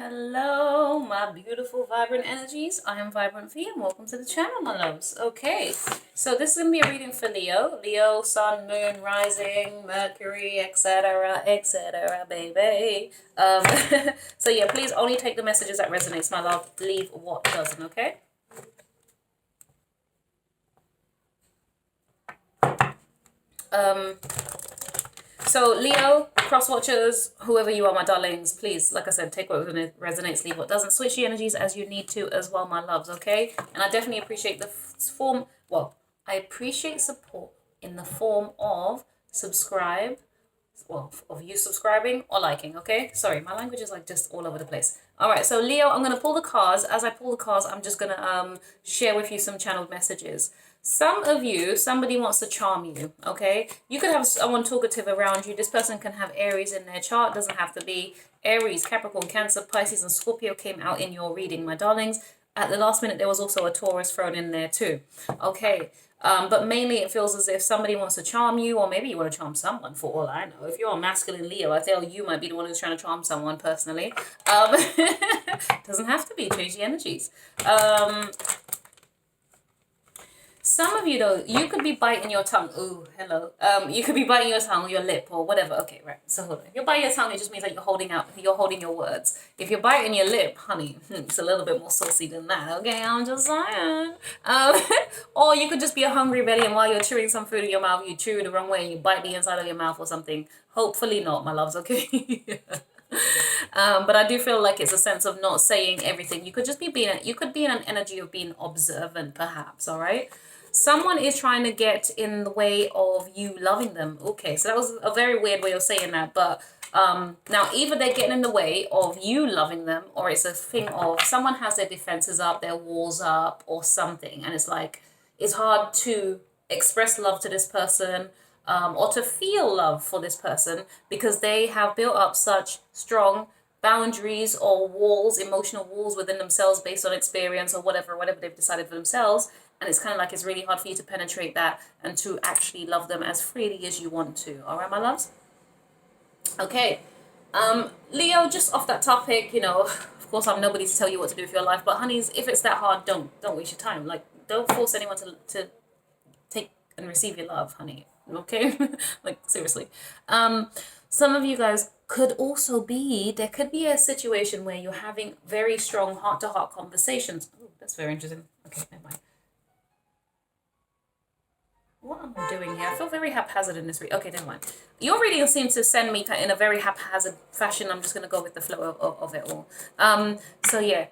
Hello, my beautiful, vibrant energies. I am Vibrant V, and welcome to the channel, my loves. Okay, so this is going to be a reading for Leo. Leo, Sun, Moon, Rising, Mercury, etc., etc., baby. So yeah, please only take the messages that resonates, my love. Leave what doesn't, okay? So Leo, cross watchers, whoever you are, my darlings, please, like I said, take what resonates, leave what doesn't. Switch the energies as you need to as well, my loves, okay? And I definitely appreciate the form, well, I appreciate support in the form of subscribe, well, of you subscribing or liking, okay? Sorry, my language is like just all over the place. All right, so Leo, I'm going to pull the cards. As I pull the cards, I'm just going to share with you some channeled messages. Some of you, somebody wants to charm you, okay? You could have someone talkative around you. This person can have Aries in their chart. Doesn't have to be Aries, Capricorn, Cancer, Pisces, and Scorpio came out in your reading, my darlings. At the last minute, there was also a Taurus thrown in there too, okay? But mainly it feels as if somebody wants to charm you, or maybe you want to charm someone, for all I know. If you're a masculine Leo, I feel you might be the one who's trying to charm someone personally. Doesn't have to be. Change the energies. Some of you, though, you could be biting your tongue. Ooh, hello. You could be biting your tongue or your lip or whatever. Okay, right. So hold on. If you're biting your tongue, it just means that you're holding your words. If you're biting your lip, honey, it's a little bit more saucy than that. Okay, I'm just saying. Or you could just be a hungry belly, and while you're chewing some food in your mouth, you chew the wrong way and you bite the inside of your mouth or something. Hopefully not, my loves. Okay. But I do feel like it's a sense of not saying everything. You could just be you could be in an energy of being observant, perhaps. All right. Someone is trying to get in the way of you loving them. Okay, so that was a very weird way of saying that. But now either they're getting in the way of you loving them, or it's a thing of someone has their defenses up, their walls up, or something. And it's like, it's hard to express love to this person, or to feel love for this person, because they have built up such strong boundaries or walls, emotional walls within themselves based on experience or whatever they've decided for themselves. And it's kind of like it's really hard for you to penetrate that and to actually love them as freely as you want to. All right, my loves? Okay. Leo, just off that topic, of course, I'm nobody to tell you what to do with your life. But honeys, if it's that hard, don't waste your time. Like, don't force anyone to take and receive your love, honey. Okay? Like, seriously. Some of you guys could also be, there could be a situation where you're having very strong heart-to-heart conversations. Oh, that's very interesting. Okay, never mind. What am I doing here? I feel very haphazard in this reading. Okay, never mind. Your reading seems to send me in a very haphazard fashion. I'm just going to go with the flow of it all. So yeah.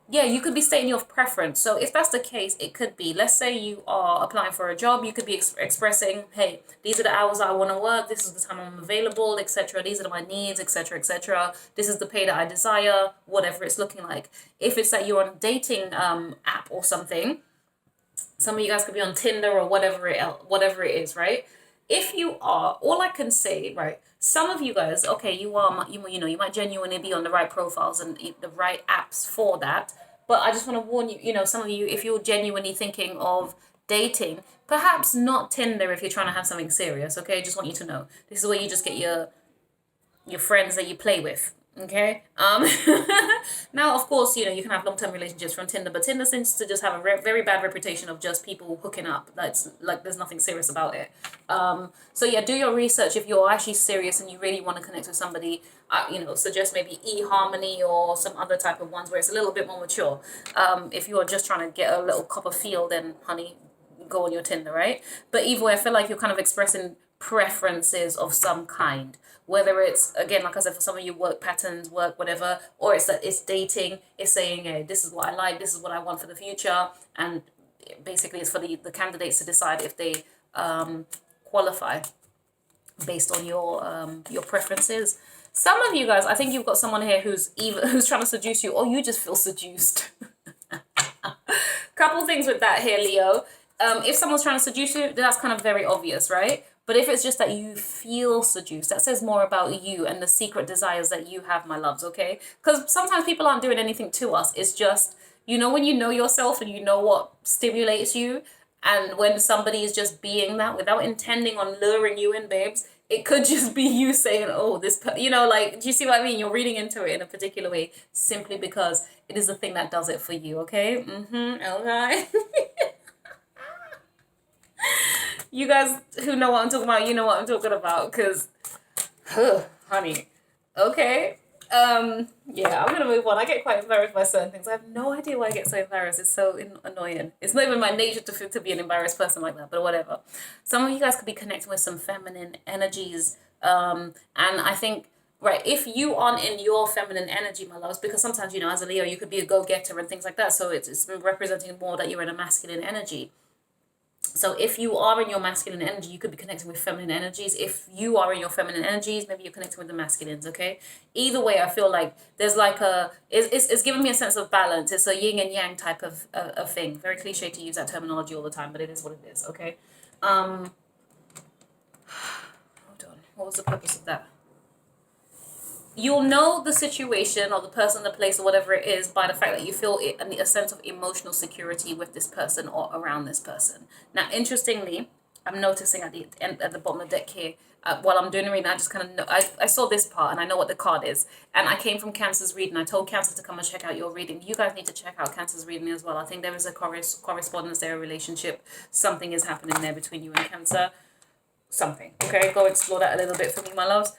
Yeah, you could be stating your preference. So if that's the case, it could be, let's say you are applying for a job, you could be expressing, hey, these are the hours I want to work, this is the time I'm available, etc. These are my needs, etc., etc. This is the pay that I desire, whatever it's looking like. If it's that you're on a dating app or something, some of you guys could be on Tinder or whatever it is, right? If you are, all I can say, right, some of you guys, okay, you might genuinely be on the right profiles and the right apps for that. But I just want to warn you, some of you, if you're genuinely thinking of dating, perhaps not Tinder if you're trying to have something serious, okay? Just want you to know. This is where you just get your friends that you play with. Okay. Now, of course, you can have long-term relationships from Tinder, but Tinder seems to just have a very bad reputation of just people hooking up. That's like, there's nothing serious about it. So yeah, do your research if you're actually serious and you really want to connect with somebody. Suggest maybe eHarmony or some other type of ones where it's a little bit more mature. If you're just trying to get a little cup of feel, then honey, go on your Tinder, right? But either way, I feel like you're kind of expressing preferences of some kind, whether it's, again, like I said, for some of you, work patterns, work whatever, or it's that it's dating, it's saying, hey, this is what I like, this is what I want for the future, and basically it's for the candidates to decide if they qualify based on your preferences. Some of you guys, I think you've got someone here who's trying to seduce you, or you just feel seduced. Couple things with that here, Leo. If someone's trying to seduce you, that's kind of very obvious, right? But if it's just that you feel seduced, that says more about you and the secret desires that you have, my loves, okay? Because sometimes people aren't doing anything to us. It's just, when you know yourself and you know what stimulates you, and when somebody is just being that without intending on luring you in, babes, It could just be you saying, oh, you know, like, do you see what I mean? You're reading into it in a particular way simply because it is the thing that does it for you, okay? Okay. You guys who know what I'm talking about, you know what I'm talking about, because, honey, okay. Yeah, I'm gonna move on. I get quite embarrassed by certain things. I have no idea why I get so embarrassed. It's so annoying. It's not even my nature to be an embarrassed person like that, but whatever. Some of you guys could be connecting with some feminine energies. And I think, right, if you aren't in your feminine energy, my loves, because sometimes, you know, as a Leo, you could be a go-getter and things like that. So it's representing more that you're in a masculine energy. So if you are in your masculine energy, you could be connecting with feminine energies. If you are in your feminine energies, maybe you're connecting with the masculines, okay? Either way, I feel like there's like it's giving me a sense of balance. It's a yin and yang type of thing. Very cliche to use that terminology all the time, but it is what it is, okay? Hold on. What was the purpose of that? You'll know the situation or the person, the place, or whatever it is by the fact that you feel a sense of emotional security with this person or around this person. Now, interestingly, I'm noticing at the bottom of the deck here, while I'm doing the reading, I just kind of know, I saw this part and I know what the card is. And I came from Cancer's reading. I told Cancer to come and check out your reading. You guys need to check out Cancer's reading as well. I think there is a correspondence there, a relationship. Something is happening there between you and Cancer. Something. Okay, go explore that a little bit for me, my loves.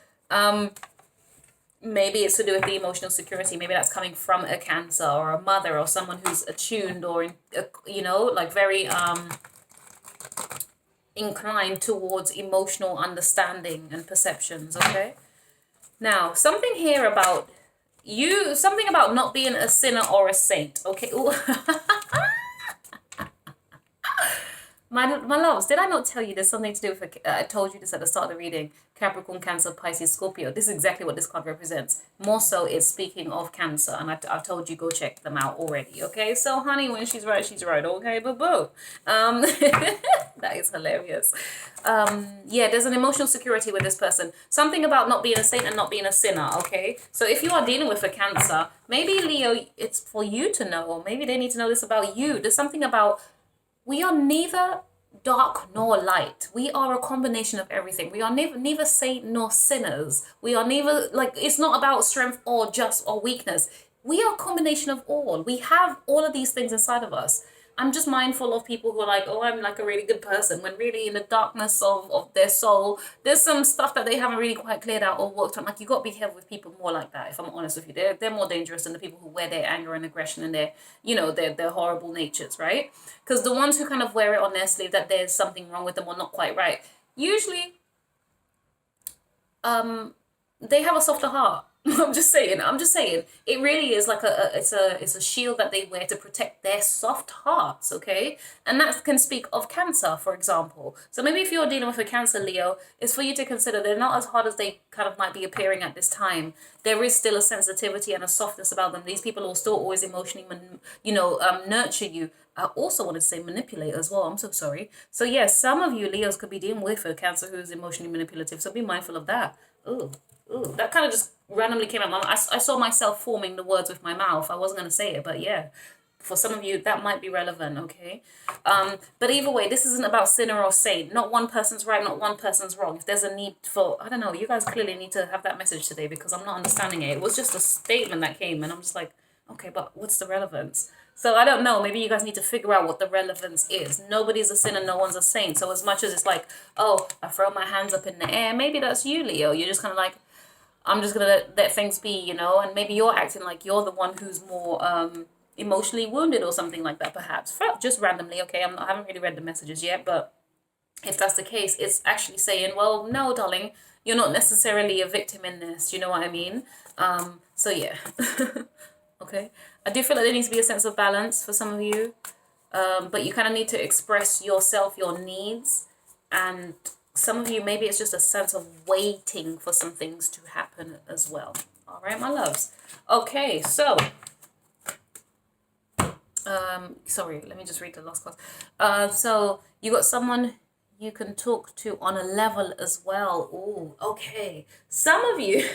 Maybe it's to do with the emotional security. Maybe that's coming from a Cancer or a mother or someone who's attuned or, you know, like very inclined towards emotional understanding and perceptions, okay? Now, something here about you, something about not being a sinner or a saint, okay? My loves, did I not tell you there's something to do with, I told you this at the start of the reading, Capricorn, Cancer, Pisces, Scorpio. This is exactly what this card represents. More so, it's speaking of Cancer, and I've told you go check them out already, okay? So, honey, when she's right, okay, boo-boo. That is hilarious. Yeah, there's an emotional security with this person. Something about not being a saint and not being a sinner, okay? So if you are dealing with a Cancer, maybe, Leo, it's for you to know, or maybe they need to know this about you. There's something about, we are neither dark nor light. We are a combination of everything. We are neither saint nor sinners. We are neither, like, it's not about strength or just or weakness. We are a combination of all. We have all of these things inside of us. I'm just mindful of people who are like, oh, I'm like a really good person, when really in the darkness of their soul, there's some stuff that they haven't really quite cleared out or worked on. Like, you got to be careful with people more like that, if I'm honest with you. They're more dangerous than the people who wear their anger and aggression and their, you know, their horrible natures, right? Because the ones who kind of wear it on their sleeve that there's something wrong with them or not quite right, usually they have a softer heart. I'm just saying. It really is like it's a shield that they wear to protect their soft hearts, okay? And that can speak of Cancer, for example. So maybe if you're dealing with a Cancer, Leo, it's for you to consider they're not as hard as they kind of might be appearing at this time. There is still a sensitivity and a softness about them. These people will still always emotionally, nurture you. I also want to say manipulate as well. I'm so sorry. So yes, some of you Leos could be dealing with a Cancer who is emotionally manipulative. So be mindful of that. Ooh, that kind of just randomly came out. I saw myself forming the words with my mouth. I wasn't going to say it, but yeah, for some of you, that might be relevant, okay? But either way, this isn't about sinner or saint. Not one person's right, not one person's wrong. If there's a need for, I don't know, you guys clearly need to have that message today because I'm not understanding it. It was just a statement that came and I'm just like, okay, but what's the relevance? So I don't know, maybe you guys need to figure out what the relevance is. Nobody's a sinner, no one's a saint. So as much as it's like, oh, I throw my hands up in the air, maybe that's you, Leo. You're just kind of like, I'm just going to let things be, you know, and maybe you're acting like you're the one who's more emotionally wounded or something like that, perhaps. Just randomly, okay? I haven't really read the messages yet, but if that's the case, it's actually saying, well, no, darling, you're not necessarily a victim in this. You know what I mean? So, yeah. Okay. I do feel like there needs to be a sense of balance for some of you, but you kind of need to express yourself, your needs, and some of you, maybe it's just a sense of waiting for some things to happen as well. All right, my loves. Okay, so, sorry, let me just read the last class. So you got someone you can talk to on a level as well. Oh, okay. Some of you,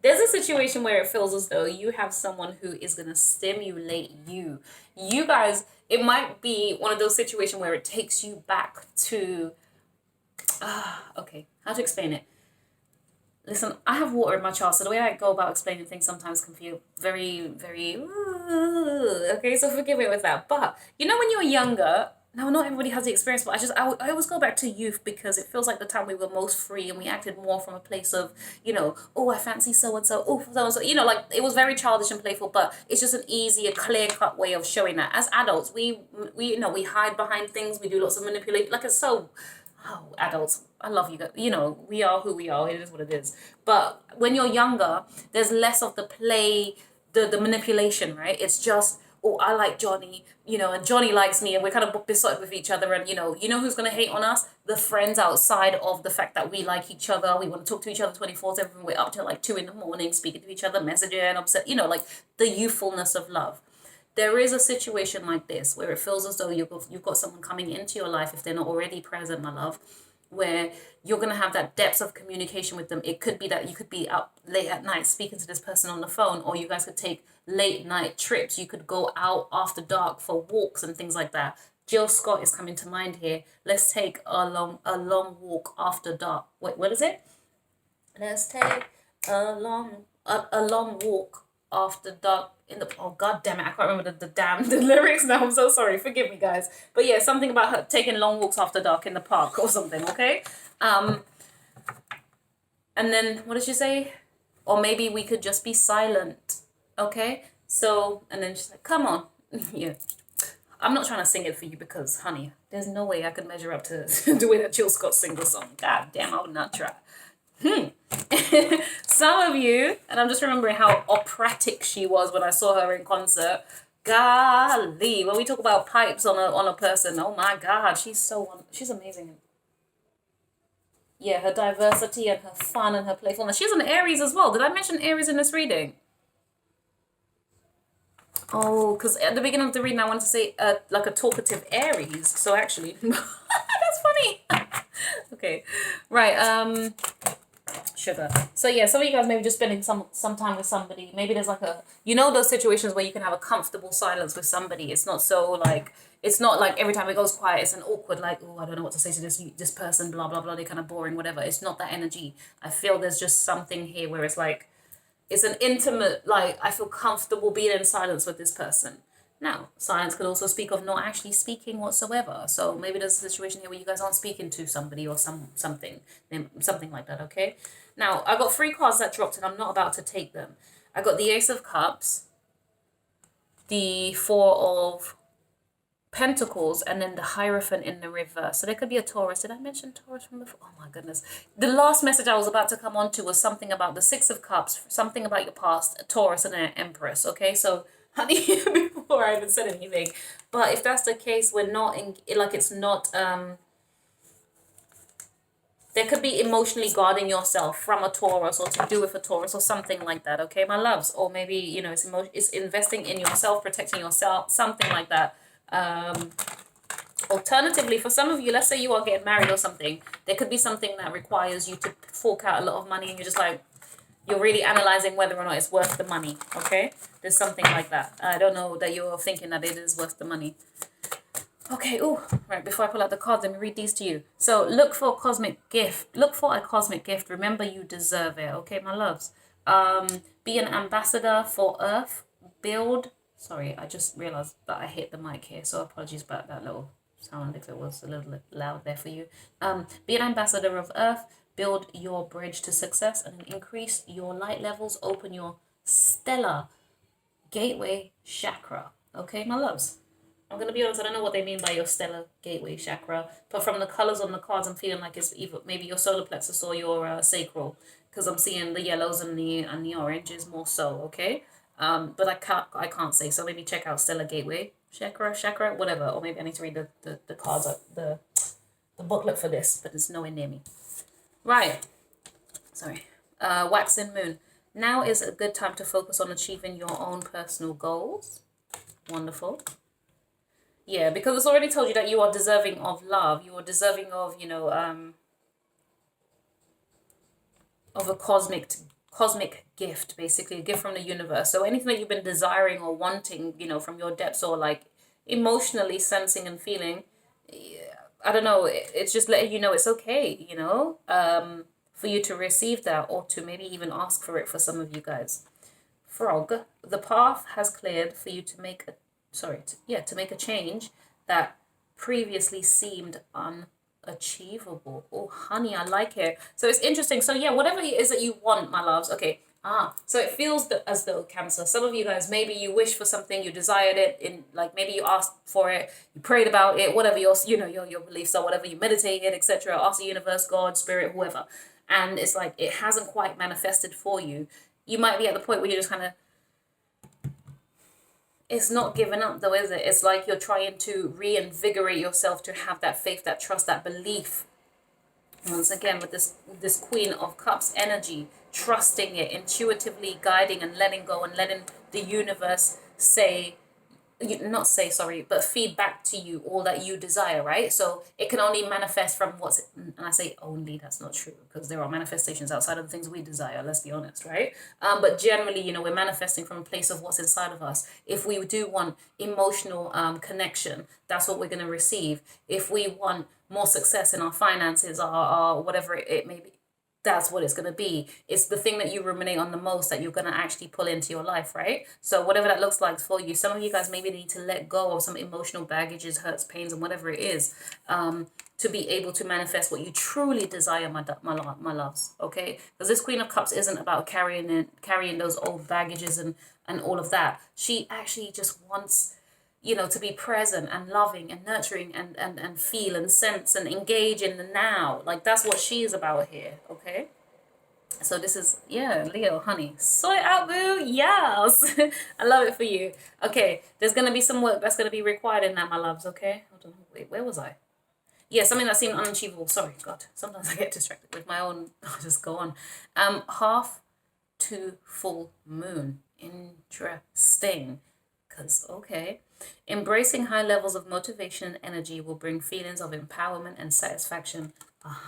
there's a situation where it feels as though you have someone who is going to stimulate you. You guys, it might be one of those situations where it takes you back to, okay, How to explain it? Listen, I have water in my chart, so the way I go about explaining things sometimes can feel very, very, okay, so forgive me with that. But, you know, when you were younger, now not everybody has the experience, but I always go back to youth because it feels like the time we were most free and we acted more from a place of, you know, oh, I fancy so-and-so, oh, so-and-so, you know, like, it was very childish and playful, but it's just an easier, clear-cut way of showing that. As adults, we you know, we hide behind things, we do lots of manipulation, like, it's so... Oh, adults, I love you guys. You know, we are who we are. It is what it is. But when you're younger, there's less of the play, the manipulation, right? It's just, oh, I like Johnny, you know, and Johnny likes me, and we're kind of besotted with each other. And you know who's gonna hate on us? The friends outside of the fact that we like each other. We want to talk to each other 24/7. We're up till like 2 a.m, speaking to each other, messaging, and upset. You know, like the youthfulness of love. There is a situation like this where it feels as though you've got someone coming into your life, if they're not already present, my love, where you're going to have that depth of communication with them. It could be that you could be up late at night speaking to this person on the phone, or you guys could take late night trips. You could go out after dark for walks and things like that. Jill Scott is coming to mind here. Let's take a long walk after dark. Wait, what is it? Let's take a long walk after dark in the... Oh, god damn it, I can't remember the lyrics now. I'm so sorry, forgive me, guys. But yeah, something about her taking long walks after dark in the park or something, okay? And then, what did she say? Or maybe we could just be silent, okay? So, and then she's like, come on. Yeah. I'm not trying to sing it for you because, honey, there's no way I could measure up to the way that Jill Scott sings the song. God damn, I would not try. Some of you, and I'm just remembering how operatic she was when I saw her in concert. Golly, when we talk about pipes on a person, oh my god, she's amazing. Yeah, her diversity and her fun and her playfulness. She's an Aries as well. Did I mention Aries in this reading? Oh, because at the beginning of the reading I wanted to say like a talkative Aries. So actually, that's funny. Okay, right. Sugar. So yeah, some of you guys maybe just spending some time with somebody. Maybe there's like a, you know, those situations where you can have a comfortable silence with somebody. It's not so like, it's not like every time it goes quiet it's an awkward like, oh, I don't know what to say to this person, blah blah blah, they're kind of boring, whatever. It's not that energy. I feel there's just something here where it's like, it's an intimate, like, I feel comfortable being in silence with this person. Now, silence could also speak of not actually speaking whatsoever. So maybe there's a situation here where you guys aren't speaking to somebody or something like that, okay? Now, I got 3 cards that dropped and I'm not about to take them. I got the Ace of Cups, the 4 of Pentacles, and then the Hierophant in the reverse. So there could be a Taurus. Did I mention Taurus from before? Oh my goodness. The last message I was about to come on to was something about the 6 of Cups, something about your past, a Taurus and an Empress, okay? So, honey, before I even said anything. But if that's the case, we're not in, like, it's not, there could be emotionally guarding yourself from a Taurus or to do with a Taurus or something like that, okay, my loves? Or maybe, you know, it's investing in yourself, protecting yourself, something like that. Alternatively, for some of you, let's say you are getting married or something, there could be something that requires you to fork out a lot of money and you're just like, you're really analyzing whether or not it's worth the money, okay? There's something like that. I don't know that you're thinking that it is worth the money. Okay, right, before I pull out the cards, let me read these to you. So, look for a cosmic gift. Look for a cosmic gift. Remember, you deserve it, okay, my loves? Be an ambassador for Earth. Sorry, I just realized that I hit the mic here, so apologies about that little sound if it was a little loud there for you. Be an ambassador of Earth. Build your bridge to success and increase your light levels. Open your stellar gateway chakra. Okay, my loves? I'm going to be honest, I don't know what they mean by your stellar gateway chakra, but from the colors on the cards, I'm feeling like it's either maybe your solar plexus or your sacral, because I'm seeing the yellows and the oranges more so, okay? But I can't say, so maybe check out stellar gateway chakra, whatever, or maybe I need to read the cards, the booklet for this, but it's nowhere near me. Right, sorry. Waxing moon. Now is a good time to focus on achieving your own personal goals. Wonderful. Yeah, because it's already told you that you are deserving of love. You are deserving of, you know, of a cosmic gift, basically, a gift from the universe. So anything that you've been desiring or wanting, you know, from your depths or like emotionally sensing and feeling, yeah, I don't know, it's just letting you know it's okay, you know, for you to receive that, or to maybe even ask for it for some of you guys. Frog, the path has cleared for you to make a, to make a change that previously seemed unachievable. Oh, honey, I like it. So it's interesting. So yeah, whatever it is that you want, my loves. Okay. So it feels as though, Cancer, some of you guys, maybe you wish for something, you desired it, in like maybe you asked for it, you prayed about it, whatever your, you know, your beliefs are, whatever you meditated, etc. Ask the universe, God, spirit, whoever, and it's like it hasn't quite manifested for you. You might be at the point where you're just kind of, it's not giving up though, is it? It's like you're trying to reinvigorate yourself to have that faith, that trust, that belief. Once again, with this Queen of Cups energy, trusting it, intuitively guiding and letting go, and letting the universe say, not say, sorry, but feed back to you all that you desire, right? So it can only manifest from what's, and I say only, that's not true, because there are manifestations outside of the things we desire, let's be honest, right? But generally, you know, we're manifesting from a place of what's inside of us. If we do want emotional connection, that's what we're going to receive. If we want more success in our finances, or whatever it may be, that's what it's going to be. It's the thing that you ruminate on the most that you're going to actually pull into your life, right? So whatever that looks like for you, some of you guys maybe need to let go of some emotional baggages, hurts, pains, and whatever it is, to be able to manifest what you truly desire, my loves, okay? Because this Queen of Cups isn't about carrying those old baggages and all of that. She actually just wants, you know, to be present and loving and nurturing and feel and sense and engage in the now. Like, that's what she is about here, okay? So this is, yeah, Leo, honey. Sort it out, boo. Yes. I love it for you. Okay, there's going to be some work that's going to be required in that, my loves, okay? Hold on, wait, where was I? Yeah, something that seemed unachievable. Sorry, God. Sometimes I get distracted with my own, I'll just go on. Half to full moon. Interesting. Because, okay. Embracing high levels of motivation and energy will bring feelings of empowerment and satisfaction.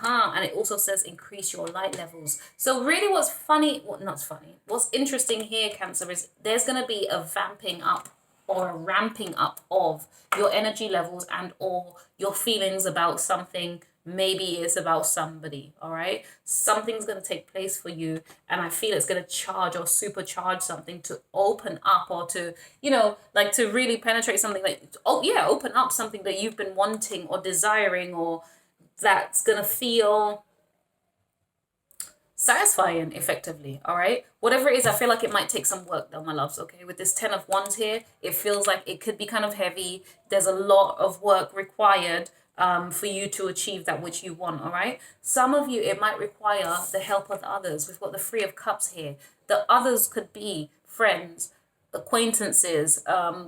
And it also says increase your light levels. So really what's funny, well, not funny, what's interesting here, Cancer, is there's going to be a vamping up or a ramping up of your energy levels and or your feelings about something. Maybe it's about somebody, all right? Something's going to take place for you, and I feel it's going to charge or supercharge something to open up, or to, you know, like to really penetrate something, like, oh yeah, open up something that you've been wanting or desiring, or that's going to feel satisfying effectively, all right? Whatever it is, I feel like it might take some work though, my loves, okay? With this 10 of Wands here, it feels like it could be kind of heavy. There's a lot of work required for you to achieve that which you want, all right? Some of you, it might require the help of others. We've got the Three of Cups here. The others could be friends, acquaintances,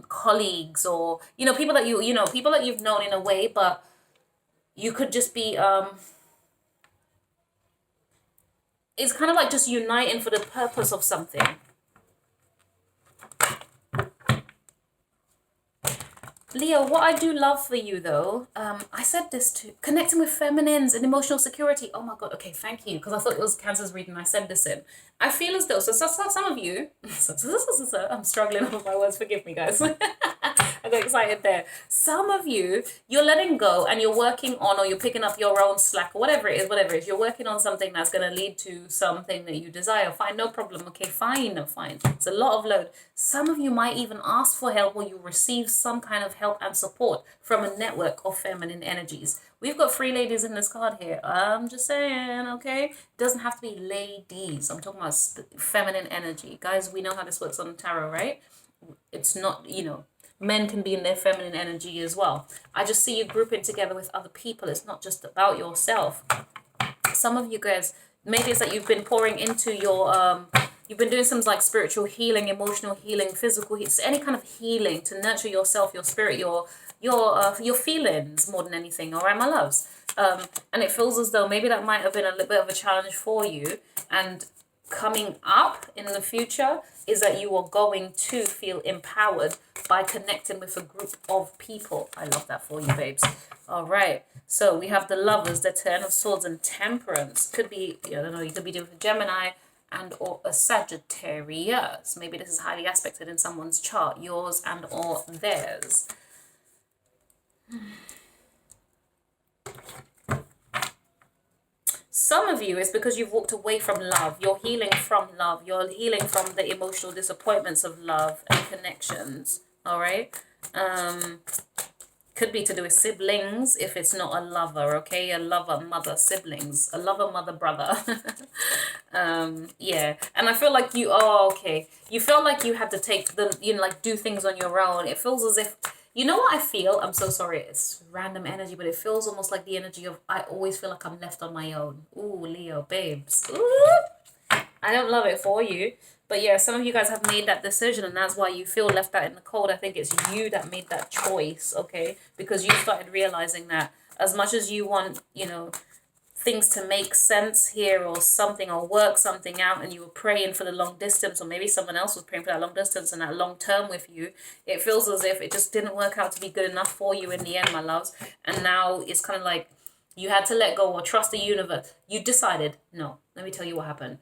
colleagues, or, you know, people that people that you've known in a way, but you could just be, it's kind of like just uniting for the purpose of something. Leo, what I do love for you though, I said this too, connecting with feminines and emotional security. Oh my God, okay, thank you. Because I thought it was Cancer's reading, I said this in. I feel as though, so some of you, I'm struggling with my words, forgive me guys. I got excited there. Some of you, you're letting go and you're working on, or you're picking up your own slack, or whatever it is, you're working on something that's going to lead to something that you desire. Fine, no problem. Okay, fine. It's a lot of load. Some of you might even ask for help, or you receive some kind of help and support from a network of feminine energies. We've got 3 ladies in this card here. I'm just saying, okay? It doesn't have to be ladies. I'm talking about feminine energy. Guys, we know how this works on tarot, right? It's not, you know, men can be in their feminine energy as well. I just see you grouping together with other people. It's not just about yourself. Some of you guys, maybe it's that you've been pouring into your, you've been doing some like spiritual healing, emotional healing, physical healing, any kind of healing to nurture yourself, your spirit, your feelings more than anything. All right, my loves. And it feels as though maybe that might have been a little bit of a challenge for you. And coming up in the future is that you are going to feel empowered by connecting with a group of people. I love that for you, babes. All right. So we have the Lovers, the Ten of Swords, and Temperance. Could be, I don't know, you could be doing a Gemini and or a Sagittarius. Maybe this is highly aspected in someone's chart, yours and or theirs. Some of you, it's because you've walked away from love. You're healing from love. You're healing from the emotional disappointments of love and connections. All right. Could be to do with siblings if it's not a lover, okay? A lover, mother, siblings, a lover, mother, brother. Yeah. And I feel like you, oh, okay. You feel like you had to take the, like do things on your own. It feels as if, you know what I feel? I'm so sorry. It's random energy, but it feels almost like the energy of, I always feel like I'm left on my own. Ooh, Leo, babes. Ooh. I don't love it for you. But yeah, some of you guys have made that decision and that's why you feel left out in the cold. I think it's you that made that choice, okay? Because you started realizing that as much as you want, things to make sense here or something or work something out, and you were praying for the long distance, or maybe someone else was praying for that long distance and that long term with you, it feels as if it just didn't work out to be good enough for you in the end, my loves. And now it's kind of like you had to let go or trust the universe. You decided, no, let me tell you what happened.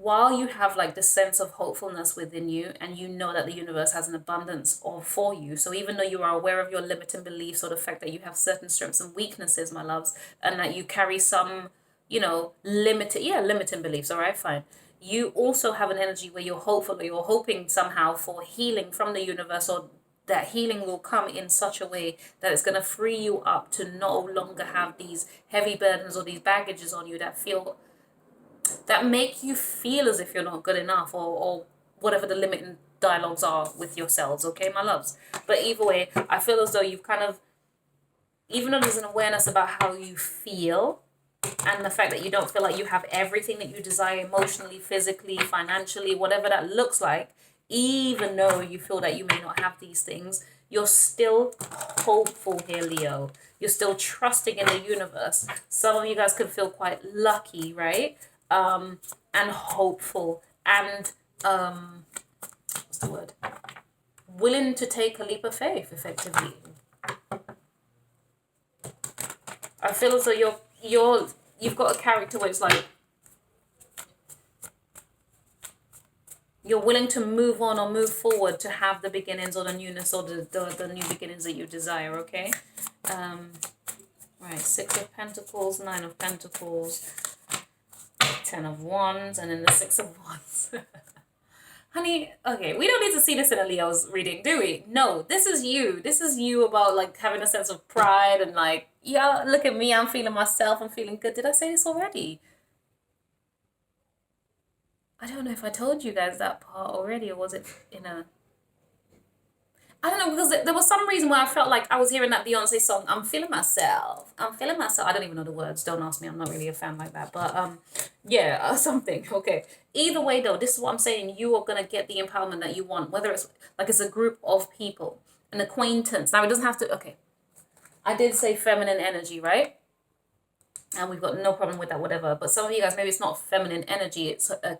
While you have like the sense of hopefulness within you and you know that the universe has an abundance of for you, so even though you are aware of your limiting beliefs or the fact that you have certain strengths and weaknesses, my loves, and that you carry some, limiting beliefs, all right, fine. You also have an energy where you're hopeful or you're hoping somehow for healing from the universe, or that healing will come in such a way that it's going to free you up to no longer have these heavy burdens or these baggages on you that make you feel as if you're not good enough, or whatever the limiting dialogues are with yourselves, okay, my loves. But either way, I feel as though you've kind of, even though there's an awareness about how you feel and the fact that you don't feel like you have everything that you desire emotionally, physically, financially, whatever that looks like, even though you feel that you may not have these things, you're still hopeful here, Leo. You're still trusting in the universe. Some of you guys could feel quite lucky, right? And hopeful and what's the word? Willing to take a leap of faith, effectively. I feel as though you've got a character where it's like you're willing to move on or move forward to have the beginnings or the newness or the new beginnings that you desire, okay? Right, 6 of Pentacles, 9 of Pentacles, 10 of Wands, and then the 6 of Wands. Honey, okay, we don't need to see this in a Leo's reading, do we? No, this is you. This is you about like having a sense of pride and like, yeah, look at me, I'm feeling myself, I'm feeling good. Did I say this already? I don't know if I told you guys that part already, or was it in a... I don't know, because there was some reason why I felt like I was hearing that Beyonce song, I'm feeling myself. I'm feeling myself. I don't even know the words. Don't ask me. I'm not really a fan like that. But yeah, something. Okay. Either way, though, this is what I'm saying. You are going to get the empowerment that you want, whether it's like it's a group of people, an acquaintance. Now, it doesn't have to... Okay. I did say feminine energy, right? And we've got no problem with that, whatever. But some of you guys, maybe it's not feminine energy. It's you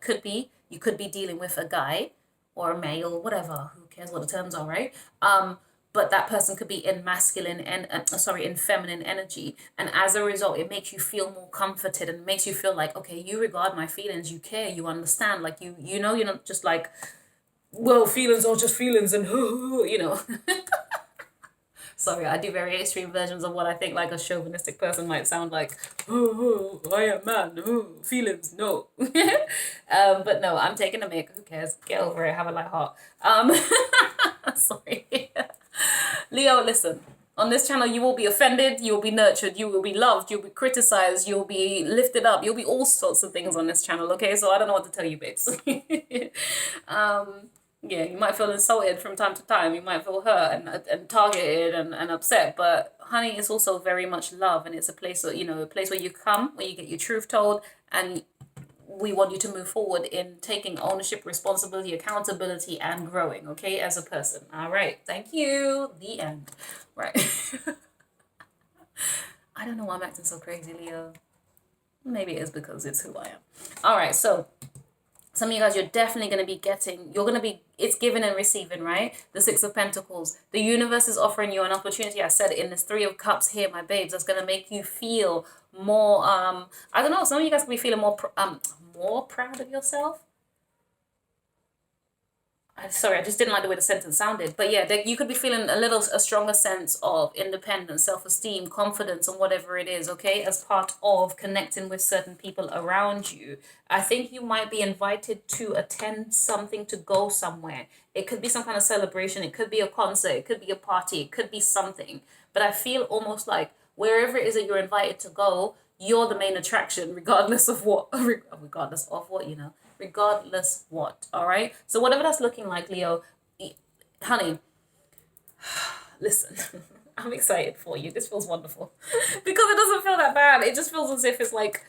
could be dealing with a guy or a male, whatever. Who cares what the terms are, right? But that person could be in masculine and in feminine energy, and as a result, it makes you feel more comforted and makes you feel like, okay, you regard my feelings, you care, you understand, like you're not just like, well, feelings are just feelings, and Sorry, I do very extreme versions of what I think like a chauvinistic person might sound like. Oh, I am man. Oh, feelings, no. But no, I'm taking a mic. Who cares? Get over it. Have a light heart. Sorry. Leo, listen. On this channel, you will be offended, you will be nurtured, you will be loved, you'll be criticized, you'll be lifted up, you'll be all sorts of things on this channel, okay? So I don't know what to tell you, babes. Yeah, you might feel insulted from time to time. You might feel hurt and targeted and upset. But honey, it's also very much love, and it's a place that, a place where you come, where you get your truth told, and we want you to move forward in taking ownership, responsibility, accountability, and growing, okay, as a person. All right, thank you. The end. Right. I don't know why I'm acting so crazy, Leo. Maybe it is because it's who I am. All right, so some of you guys, you're definitely going to be getting, it's giving and receiving, right? The 6 of Pentacles. The universe is offering you an opportunity. I said in this 3 of Cups here, my babes, that's going to make you feel more, I don't know, some of you guys can be feeling more proud of yourself. Sorry, I just didn't like the way the sentence sounded. But yeah, you could be feeling a stronger sense of independence, self-esteem, confidence, and whatever it is, okay, as part of connecting with certain people around you. I think you might be invited to attend something, to go somewhere. It could be some kind of celebration. It could be a concert. It could be a party. It could be something. But I feel almost like wherever it is that you're invited to go, you're the main attraction, regardless of what, regardless of what, regardless what, all right? So whatever that's looking like, Leo, honey, listen, I'm excited for you. This feels wonderful because it doesn't feel that bad. It just feels as if it's like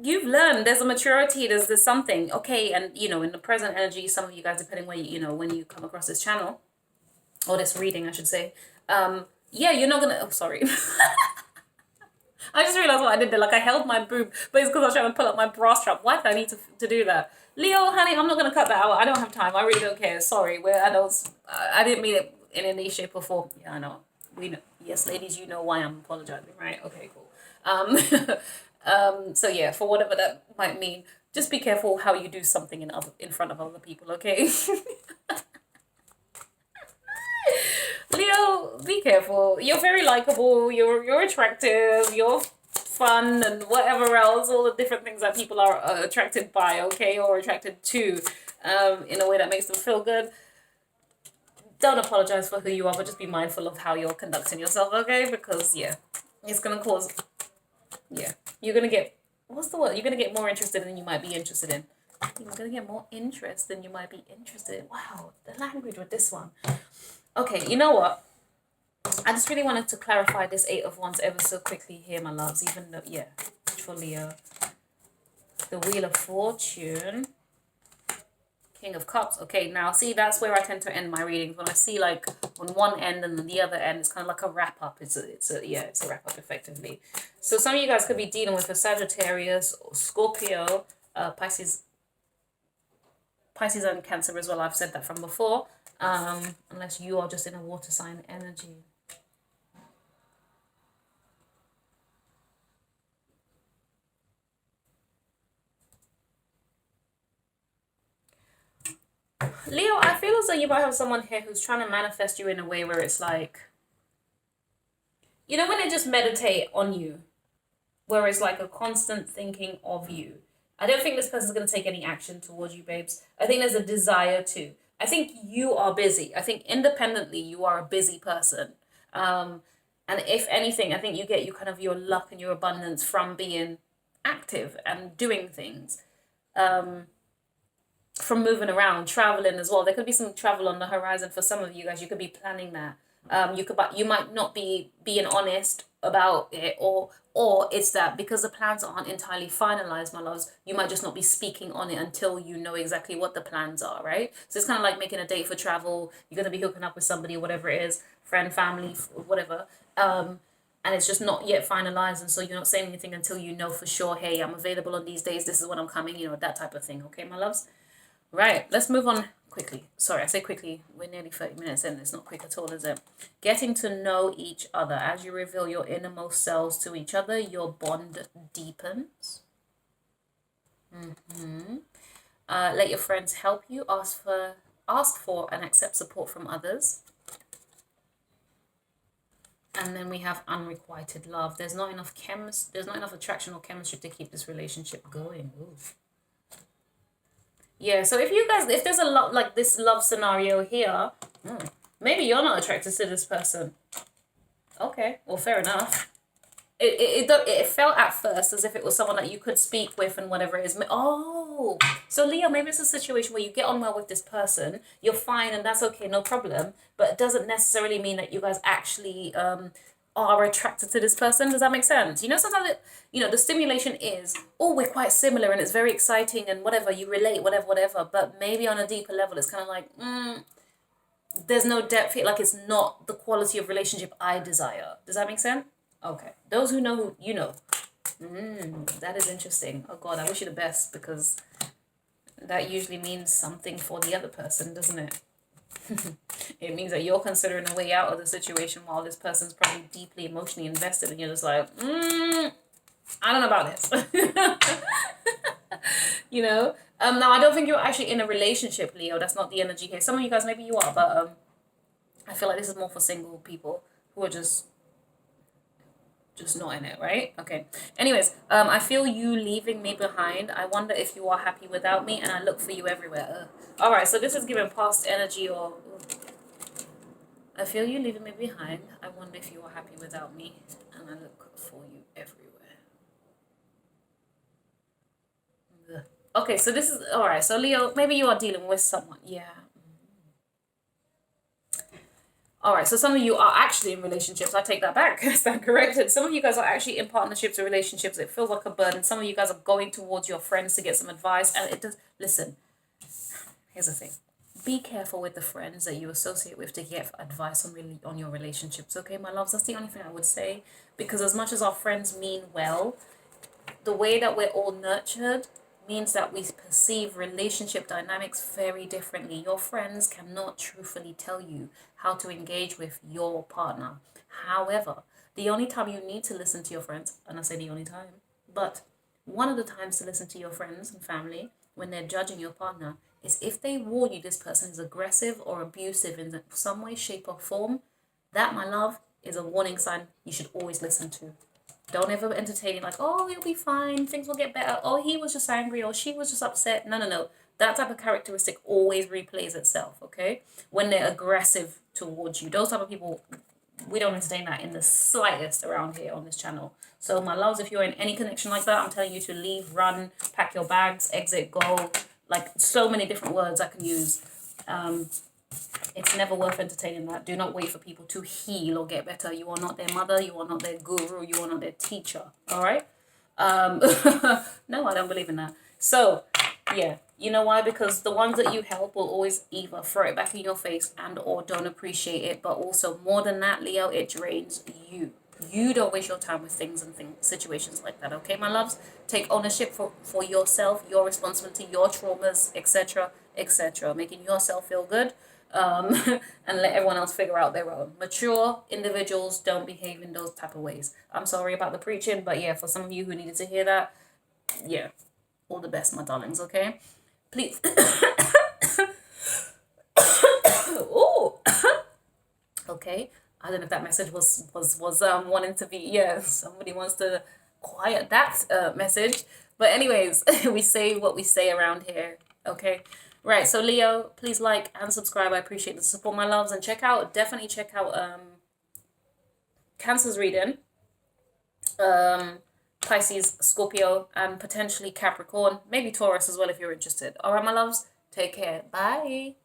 you've learned, there's a maturity, there's something, okay? And, in the present energy, some of you guys, depending where, when you come across this channel, or this reading, I should say, yeah, you're not gonna, oh, sorry. I just realized what I did there. Like, I held my boob, but it's because I was trying to pull up my bra strap. Why did I need to do that? Leo, honey, I'm not going to cut that out. I don't have time. I really don't care. Sorry. We're adults. I didn't mean it in any shape or form. Yeah, I know. We know. Yes, ladies, you know why I'm apologizing, right? Okay, cool. So yeah, for whatever that might mean, just be careful how you do something in front of other people, okay? Leo, be careful. You're very likable. You're attractive. You're fun and whatever else. All the different things that people are attracted by, okay, or attracted to, in a way that makes them feel good. Don't apologize for who you are, but just be mindful of how you're conducting yourself, okay? Because yeah, it's gonna cause. Yeah, you're gonna get. What's the word? You're gonna get more interested than you might be interested in. You're gonna get more interest than you might be interested in. Wow, the language with this one. Okay, you know what? I just really wanted to clarify this Eight of Wands ever so quickly here, my loves. Even though, yeah, for Leo. The Wheel of Fortune. King of Cups. Okay, now see, that's where I tend to end my readings. When I see like on one end and then the other end, it's kind of like a wrap up. It's a wrap up effectively. So some of you guys could be dealing with a Sagittarius, or Scorpio, Pisces and Cancer as well. I've said that from before. Unless you are just in a water sign energy. Leo, I feel as though you might have someone here who's trying to manifest you in a way where it's like, when they just meditate on you, where it's like a constant thinking of you. I don't think this person's going to take any action towards you, babes. I think there's a desire to. I think you are busy. I think independently you are a busy person. And if anything, I think you get your luck and your abundance from being active and doing things. From moving around, traveling as well. There could be some travel on the horizon for some of you guys. You could be planning that. You might not be being honest about it, or it's that because the plans aren't entirely finalized, my loves, you might just not be speaking on it until you know exactly what the plans are, right? So it's kind of like making a date for travel. You're going to be hooking up with somebody or whatever it is, friend, family, whatever. And it's just not yet finalized, and so you're not saying anything until you know for sure, hey, I'm available on these days, this is when I'm coming, that type of thing, okay, my loves? Right, let's move on quickly. Sorry, I say quickly. We're nearly 30 minutes in. It's not quick at all, is it? Getting to know each other. As you reveal your innermost selves to each other, your bond deepens. Let your friends help you. Ask for and accept support from others. And then we have unrequited love. There's not enough attraction or chemistry to keep this relationship going. Ooh. Yeah, so if there's a lot like this love scenario here, maybe you're not attracted to this person. Okay, well, fair enough. It felt at first as if it was someone that you could speak with and whatever it is. Oh, so Leo, maybe it's a situation where you get on well with this person, you're fine and that's okay, no problem, but it doesn't necessarily mean that you guys actually are attracted to this person. Does that make sense? Sometimes the stimulation is, we're quite similar and it's very exciting and whatever, you relate, whatever, but maybe on a deeper level it's kind of like, there's no depth here, like it's not the quality of relationship I desire. Does that make sense? Okay, those who know, that is interesting. Oh God, I wish you the best, because that usually means something for the other person, doesn't it? It means that you're considering a way out of the situation while this person's probably deeply emotionally invested and you're just like, I don't know about this. Now I don't think you're actually in a relationship, Leo. That's not the energy here. Some of you guys, maybe you are, but I feel like this is more for single people who are just not in it, right? Okay. Anyways, I feel you leaving me behind. I wonder if you are happy without me, and I look for you everywhere. All right, so this is giving past energy, or I feel you leaving me behind. I wonder if you are happy without me, and I look for you everywhere. Ugh. Okay, so this is all right. So Leo, maybe you are dealing with someone. Yeah. All right, so some of you are actually in relationships. I take that back. I stand corrected. Some of you guys are actually in partnerships or relationships. It feels like a burden. Some of you guys are going towards your friends to get some advice, and it does. Listen, here's the thing: be careful with the friends that you associate with to get advice on on your relationships. Okay, my loves. That's the only thing I would say, because as much as our friends mean well, the way that we're all nurtured means that we perceive relationship dynamics very differently. Your friends cannot truthfully tell you how to engage with your partner. However, the only time you need to listen to your friends, and I say the only time, but one of the times to listen to your friends and family when they're judging your partner is if they warn you this person is aggressive or abusive in some way, shape, or form. That, my love, is a warning sign you should always listen to. Don't ever entertain it like, oh, it'll be fine, things will get better. Oh, he was just angry, or she was just upset. No, no, no. That type of characteristic always replays itself, okay? When they're aggressive towards you. Those type of people, we don't entertain that in the slightest around here on this channel. So, my loves, if you're in any connection like that, I'm telling you to leave, run, pack your bags, exit, go. Like, so many different words I can use. It's never worth entertaining that. Do not wait for people to heal or get better. You are not their mother. You are not their guru. You are not their teacher. All right? No, I don't believe in that. So, yeah. You know why? Because the ones that you help will always either throw it back in your face and or don't appreciate it. But also, more than that, Leo, it drains you. You don't waste your time with things and situations like that. Okay, my loves? Take ownership for yourself, your responsibility, your traumas, etc., etc. Making yourself feel good. And let everyone else figure out their own. Mature individuals don't behave in those type of ways. I'm sorry about the preaching, but yeah, for some of you who needed to hear that, yeah, all the best, my darlings, okay? Please. Oh, okay. I don't know if that message was wanting to be, yeah, somebody wants to quiet that message. But anyways, we say what we say around here, okay? Right, so Leo, please like and subscribe. I appreciate the support, my loves. And definitely check out Cancer's reading, Pisces, Scorpio, and potentially Capricorn, maybe Taurus as well if you're interested. All right, my loves, take care. Bye.